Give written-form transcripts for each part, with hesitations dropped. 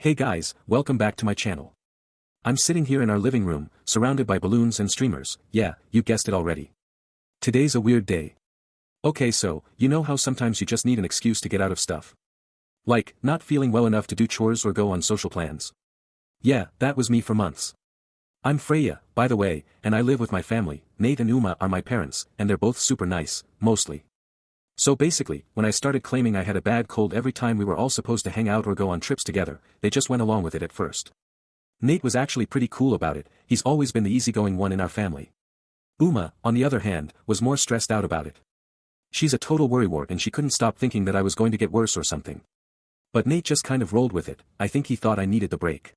Hey guys, welcome back to my channel. I'm sitting here in our living room, surrounded by balloons and streamers. Yeah, you guessed it already. Today's a weird day. Okay, so, you know how sometimes you just need an excuse to get out of stuff? Like, not feeling well enough to do chores or go on social plans. Yeah, that was me for months. I'm Freya, by the way, and I live with my family. Nate and Uma are my parents, and they're both super nice, mostly. So basically, when I started claiming I had a bad cold every time we were all supposed to hang out or go on trips together, they just went along with it at first. Nate was actually pretty cool about it. He's always been the easygoing one in our family. Uma, on the other hand, was more stressed out about it. She's a total worrywart and she couldn't stop thinking that I was going to get worse or something. But Nate just kind of rolled with it. I think he thought I needed the break.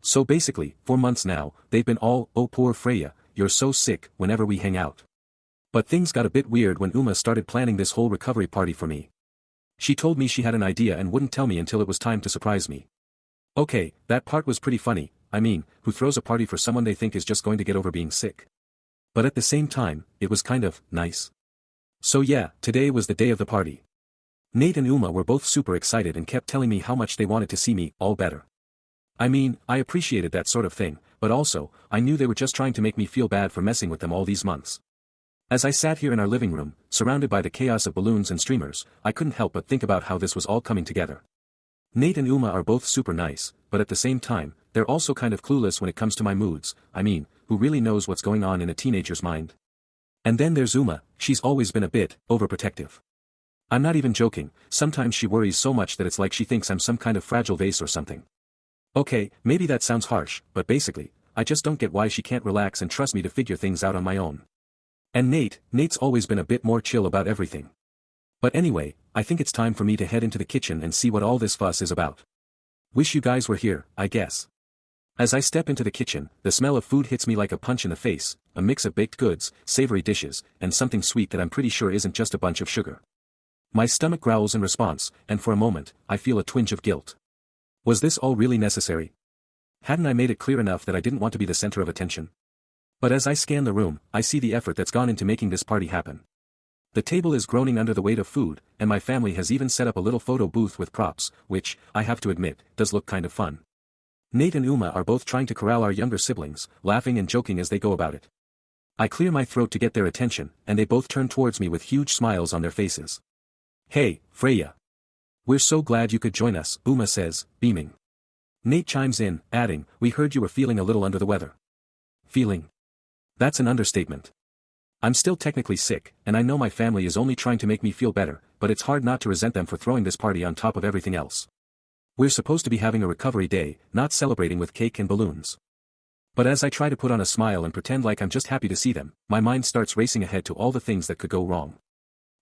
So basically, for months now, they've been all, "Oh poor Freya, you're so sick," whenever we hang out. But things got a bit weird when Uma started planning this whole recovery party for me. She told me she had an idea and wouldn't tell me until it was time to surprise me. Okay, that part was pretty funny. I mean, who throws a party for someone they think is just going to get over being sick? But at the same time, it was kind of nice. So yeah, today was the day of the party. Nate and Uma were both super excited and kept telling me how much they wanted to see me all better. I mean, I appreciated that sort of thing, but also, I knew they were just trying to make me feel bad for messing with them all these months. As I sat here in our living room, surrounded by the chaos of balloons and streamers, I couldn't help but think about how this was all coming together. Nate and Uma are both super nice, but at the same time, they're also kind of clueless when it comes to my moods. I mean, who really knows what's going on in a teenager's mind? And then there's Uma. She's always been a bit overprotective. I'm not even joking, sometimes she worries so much that it's like she thinks I'm some kind of fragile vase or something. Okay, maybe that sounds harsh, but basically, I just don't get why she can't relax and trust me to figure things out on my own. And Nate's always been a bit more chill about everything. But anyway, I think it's time for me to head into the kitchen and see what all this fuss is about. Wish you guys were here, I guess. As I step into the kitchen, the smell of food hits me like a punch in the face, a mix of baked goods, savory dishes, and something sweet that I'm pretty sure isn't just a bunch of sugar. My stomach growls in response, and for a moment, I feel a twinge of guilt. Was this all really necessary? Hadn't I made it clear enough that I didn't want to be the center of attention? But as I scan the room, I see the effort that's gone into making this party happen. The table is groaning under the weight of food, and my family has even set up a little photo booth with props, which, I have to admit, does look kind of fun. Nate and Uma are both trying to corral our younger siblings, laughing and joking as they go about it. I clear my throat to get their attention, and they both turn towards me with huge smiles on their faces. "Hey, Freya. We're so glad you could join us," Uma says, beaming. Nate chimes in, adding, "We heard you were feeling a little under the weather." Feeling? That's an understatement. I'm still technically sick, and I know my family is only trying to make me feel better, but it's hard not to resent them for throwing this party on top of everything else. We're supposed to be having a recovery day, not celebrating with cake and balloons. But as I try to put on a smile and pretend like I'm just happy to see them, my mind starts racing ahead to all the things that could go wrong.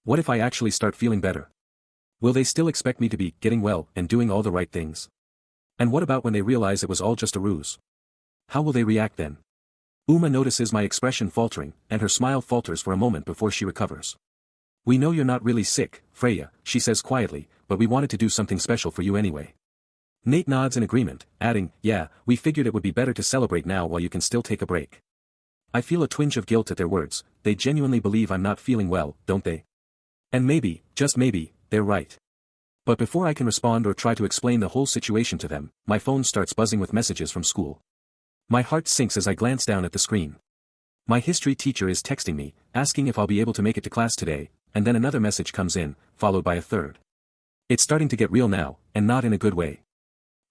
What if I actually start feeling better? Will they still expect me to be getting well and doing all the right things? And what about when they realize it was all just a ruse? How will they react then? Uma notices my expression faltering, and her smile falters for a moment before she recovers. "We know you're not really sick, Freya," she says quietly, "but we wanted to do something special for you anyway." Nate nods in agreement, adding, "Yeah, we figured it would be better to celebrate now while you can still take a break." I feel a twinge of guilt at their words. They genuinely believe I'm not feeling well, don't they? And maybe, just maybe, they're right. But before I can respond or try to explain the whole situation to them, my phone starts buzzing with messages from school. My heart sinks as I glance down at the screen. My history teacher is texting me, asking if I'll be able to make it to class today, and then another message comes in, followed by a third. It's starting to get real now, and not in a good way.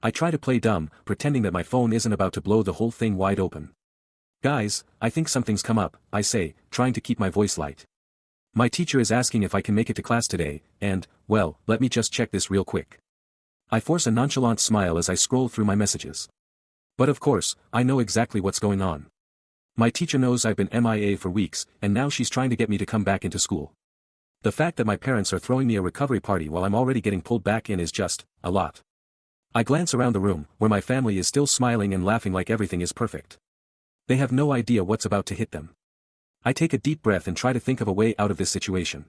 I try to play dumb, pretending that my phone isn't about to blow the whole thing wide open. "Guys, I think something's come up," I say, trying to keep my voice light. "My teacher is asking if I can make it to class today, and, well, let me just check this real quick." I force a nonchalant smile as I scroll through my messages. But of course, I know exactly what's going on. My teacher knows I've been MIA for weeks, and now she's trying to get me to come back into school. The fact that my parents are throwing me a recovery party while I'm already getting pulled back in is just, a lot. I glance around the room, where my family is still smiling and laughing like everything is perfect. They have no idea what's about to hit them. I take a deep breath and try to think of a way out of this situation.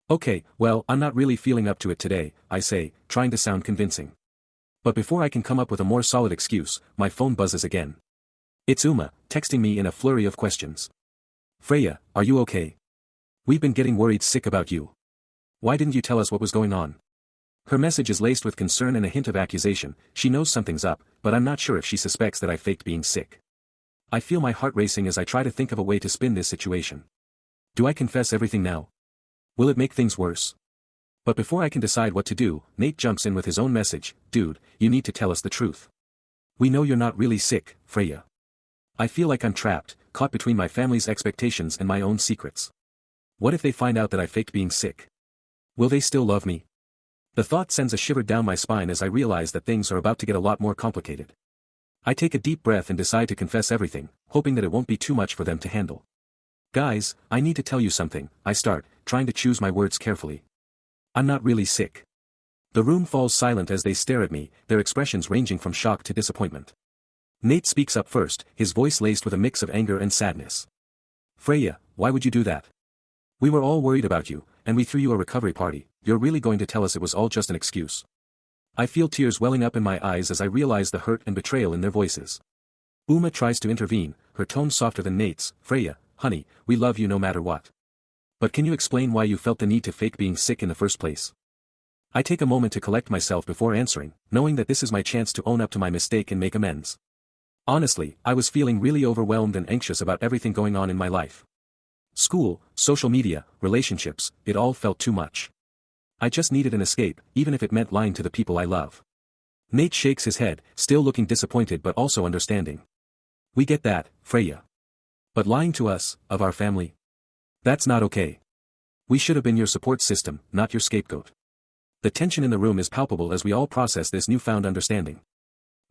"Okay, well, I'm not really feeling up to it today," I say, trying to sound convincing. But before I can come up with a more solid excuse, my phone buzzes again. It's Uma, texting me in a flurry of questions. "Freya, are you okay? We've been getting worried sick about you. Why didn't you tell us what was going on?" Her message is laced with concern and a hint of accusation. She knows something's up, but I'm not sure if she suspects that I faked being sick. I feel my heart racing as I try to think of a way to spin this situation. Do I confess everything now? Will it make things worse? But before I can decide what to do, Nate jumps in with his own message. Dude, you need to tell us the truth. We know you're not really sick, Freya. I feel like I'm trapped, caught between my family's expectations and my own secrets. What if they find out that I faked being sick? Will they still love me? The thought sends a shiver down my spine as I realize that things are about to get a lot more complicated. I take a deep breath and decide to confess everything, hoping that it won't be too much for them to handle. Guys, I need to tell you something, I start, trying to choose my words carefully. I'm not really sick. The room falls silent as they stare at me, their expressions ranging from shock to disappointment. Nate speaks up first, his voice laced with a mix of anger and sadness. Freya, why would you do that? We were all worried about you, and we threw you a recovery party. You're really going to tell us it was all just an excuse? I feel tears welling up in my eyes as I realize the hurt and betrayal in their voices. Uma tries to intervene, her tone softer than Nate's. Freya, honey, we love you no matter what. But can you explain why you felt the need to fake being sick in the first place? I take a moment to collect myself before answering, knowing that this is my chance to own up to my mistake and make amends. Honestly, I was feeling really overwhelmed and anxious about everything going on in my life. School, social media, relationships, it all felt too much. I just needed an escape, even if it meant lying to the people I love. Nate shakes his head, still looking disappointed but also understanding. We get that, Freya. But lying to us, of our family? That's not okay. We should have been your support system, not your scapegoat. The tension in the room is palpable as we all process this newfound understanding.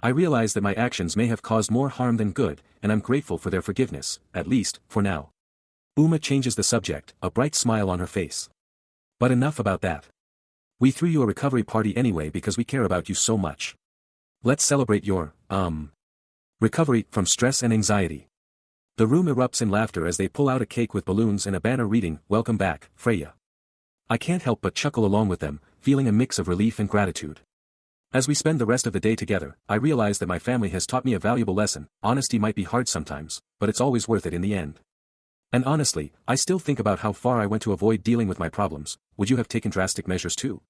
I realize that my actions may have caused more harm than good, and I'm grateful for their forgiveness, at least, for now. Uma changes the subject, a bright smile on her face. But enough about that. We threw you a recovery party anyway because we care about you so much. Let's celebrate your, recovery from stress and anxiety. The room erupts in laughter as they pull out a cake with balloons and a banner reading, "Welcome back, Freya." I can't help but chuckle along with them, feeling a mix of relief and gratitude. As we spend the rest of the day together, I realize that my family has taught me a valuable lesson. Honesty might be hard sometimes, but it's always worth it in the end. And honestly, I still think about how far I went to avoid dealing with my problems. Would you have taken drastic measures too?